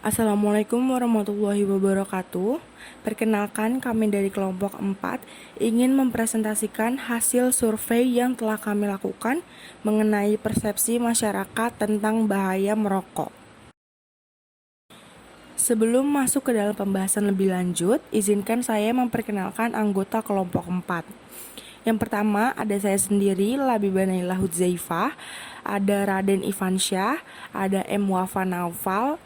Assalamualaikum warahmatullahi wabarakatuh. Perkenalkan, kami dari kelompok 4 ingin mempresentasikan hasil survei yang telah kami lakukan mengenai persepsi masyarakat tentang bahaya merokok. Sebelum masuk ke dalam pembahasan lebih lanjut, izinkan saya memperkenalkan anggota kelompok 4. Yang pertama ada saya sendiri, Labiba Naila Hudzaifah, ada Raden Ivansyah, ada M. Wafa Naufal,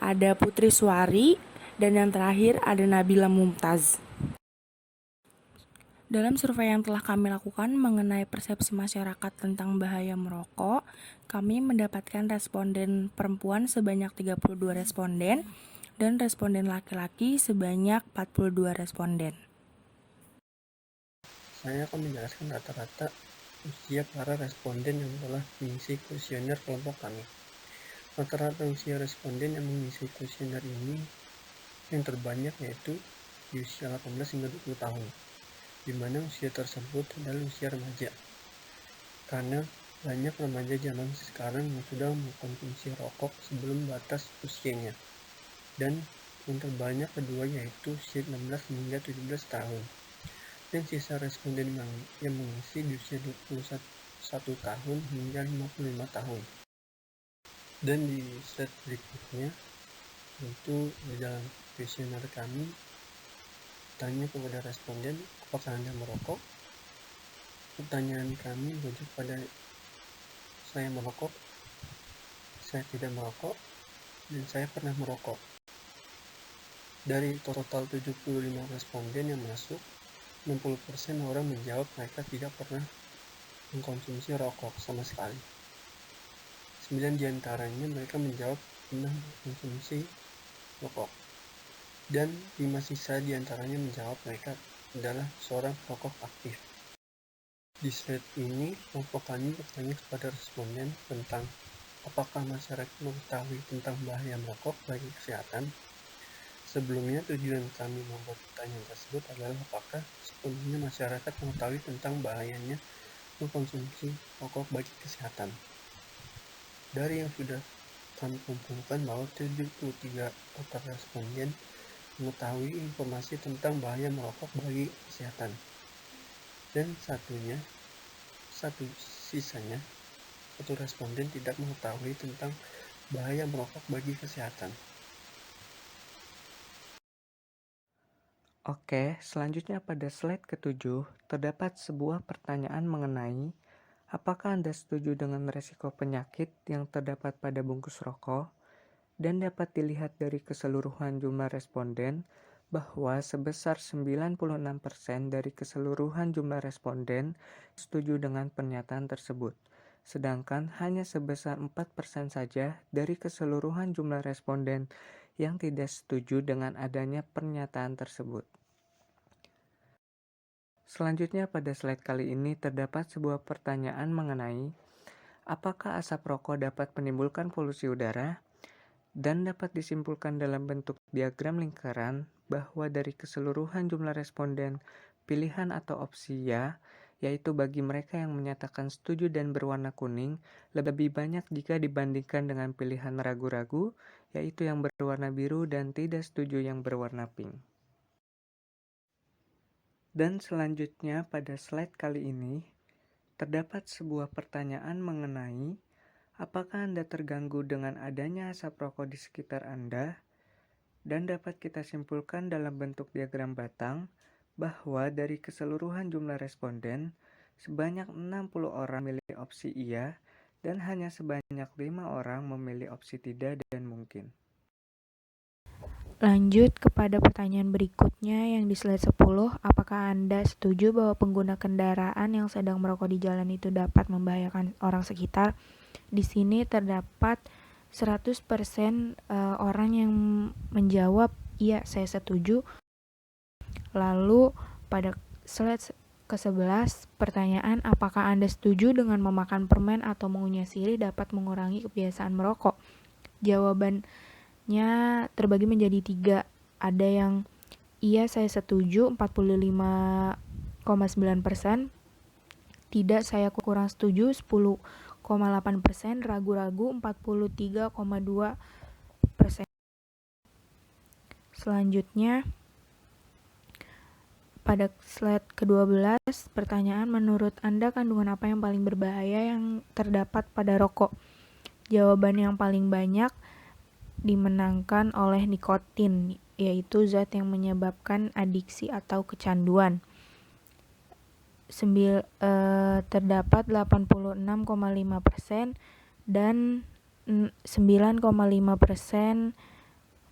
ada Putri Suari, dan yang terakhir ada Nabila Mumtaz. Dalam survei yang telah kami lakukan mengenai persepsi masyarakat tentang bahaya merokok, kami mendapatkan responden perempuan sebanyak 32 responden dan responden laki-laki sebanyak 42 responden. Saya akan menjelaskan rata-rata usia para responden yang telah mengisi kuesioner kelompok kami. Rata-rata usia responden yang mengisi kuesioner ini yang terbanyak yaitu di usia 18 hingga 20 tahun, di mana usia tersebut adalah usia remaja. Karena banyak remaja zaman sekarang yang sudah mengkonsumsi rokok sebelum batas usianya. Dan yang terbanyak kedua yaitu usia 16 hingga 17 tahun. Dan sisa responden yang mengisi di usia 21 tahun hingga 55 tahun. Dan di slide berikutnya, yaitu di dalam kuesioner kami, tanya kepada responden, apakah Anda merokok? Pertanyaan kami merujuk pada saya merokok, saya tidak merokok, dan saya pernah merokok. Dari total 75 responden yang masuk, 60% orang menjawab mereka tidak pernah mengkonsumsi rokok sama sekali. 9 diantaranya mereka menjawab pernah mengkonsumsi rokok. Dan 5 sisa diantaranya menjawab mereka adalah seorang perokok aktif. Di slide ini, kelompok kami bertanya kepada responden tentang apakah masyarakat mengetahui tentang bahaya merokok bagi kesehatan. Sebelumnya, tujuan kami membuat pertanyaan tersebut adalah apakah sepenuhnya masyarakat mengetahui tentang bahayanya mengkonsumsi rokok bagi kesehatan. Dari yang sudah kami kumpulkan bahwa 73 total responden mengetahui informasi tentang bahaya merokok bagi kesehatan. Dan satu responden tidak mengetahui tentang bahaya merokok bagi kesehatan. Oke, selanjutnya pada slide ke-7 terdapat sebuah pertanyaan mengenai apakah Anda setuju dengan resiko penyakit yang terdapat pada bungkus rokok, dan dapat dilihat dari keseluruhan jumlah responden bahwa sebesar 96% dari keseluruhan jumlah responden setuju dengan pernyataan tersebut, sedangkan hanya sebesar 4% saja dari keseluruhan jumlah responden yang tidak setuju dengan adanya pernyataan tersebut. Selanjutnya pada slide kali ini terdapat sebuah pertanyaan mengenai apakah asap rokok dapat menimbulkan polusi udara, dan dapat disimpulkan dalam bentuk diagram lingkaran bahwa dari keseluruhan jumlah responden pilihan atau opsi ya, yaitu bagi mereka yang menyatakan setuju dan berwarna kuning, lebih banyak jika dibandingkan dengan pilihan ragu-ragu, yaitu yang berwarna biru dan tidak setuju yang berwarna pink. Dan selanjutnya pada slide kali ini, terdapat sebuah pertanyaan mengenai apakah Anda terganggu dengan adanya asap rokok di sekitar Anda? Dan dapat kita simpulkan dalam bentuk diagram batang bahwa dari keseluruhan jumlah responden, sebanyak 60 orang memilih opsi iya dan hanya sebanyak 5 orang memilih opsi tidak dan mungkin. Lanjut kepada pertanyaan berikutnya yang di slide 10, apakah Anda setuju bahwa pengguna kendaraan yang sedang merokok di jalan itu dapat membahayakan orang sekitar? Di sini terdapat 100% orang yang menjawab iya, saya setuju. Lalu pada slide ke-11, pertanyaan apakah Anda setuju dengan memakan permen atau mengunyah sirih dapat mengurangi kebiasaan merokok? Jawabannya terbagi menjadi 3. Ada yang iya, saya setuju 45,9%, tidak, saya kurang setuju 10,8%, ragu-ragu 43,2%. Selanjutnya, pada slide ke-12, pertanyaan, menurut Anda kandungan apa yang paling berbahaya yang terdapat pada rokok? Jawaban yang paling banyak dimenangkan oleh nikotin, yaitu zat yang menyebabkan adiksi atau kecanduan. Terdapat 86,5% dan 9,5%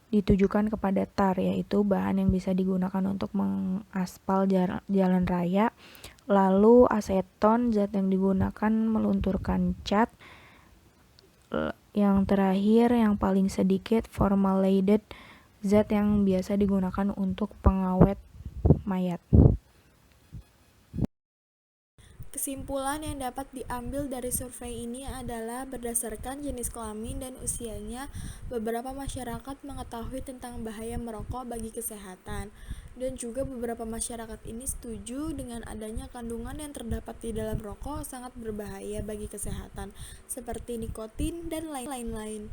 ditujukan kepada tar, yaitu bahan yang bisa digunakan untuk mengaspal jalan raya. Lalu aseton, zat yang digunakan melunturkan cat. Yang terakhir, yang paling sedikit, formaldehyde, zat yang biasa digunakan untuk pengawet mayat. Kesimpulan yang dapat diambil dari survei ini adalah berdasarkan jenis kelamin dan usianya, beberapa masyarakat mengetahui tentang bahaya merokok bagi kesehatan, dan juga beberapa masyarakat ini setuju dengan adanya kandungan yang terdapat di dalam rokok sangat berbahaya bagi kesehatan, seperti nikotin dan lain-lain.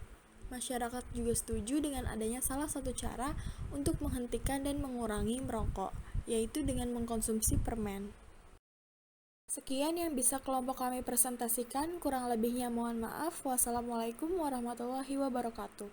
Masyarakat juga setuju dengan adanya salah satu cara untuk menghentikan dan mengurangi merokok, yaitu dengan mengkonsumsi permen. Sekian yang bisa kelompok kami presentasikan, kurang lebihnya mohon maaf. Wassalamualaikum warahmatullahi wabarakatuh.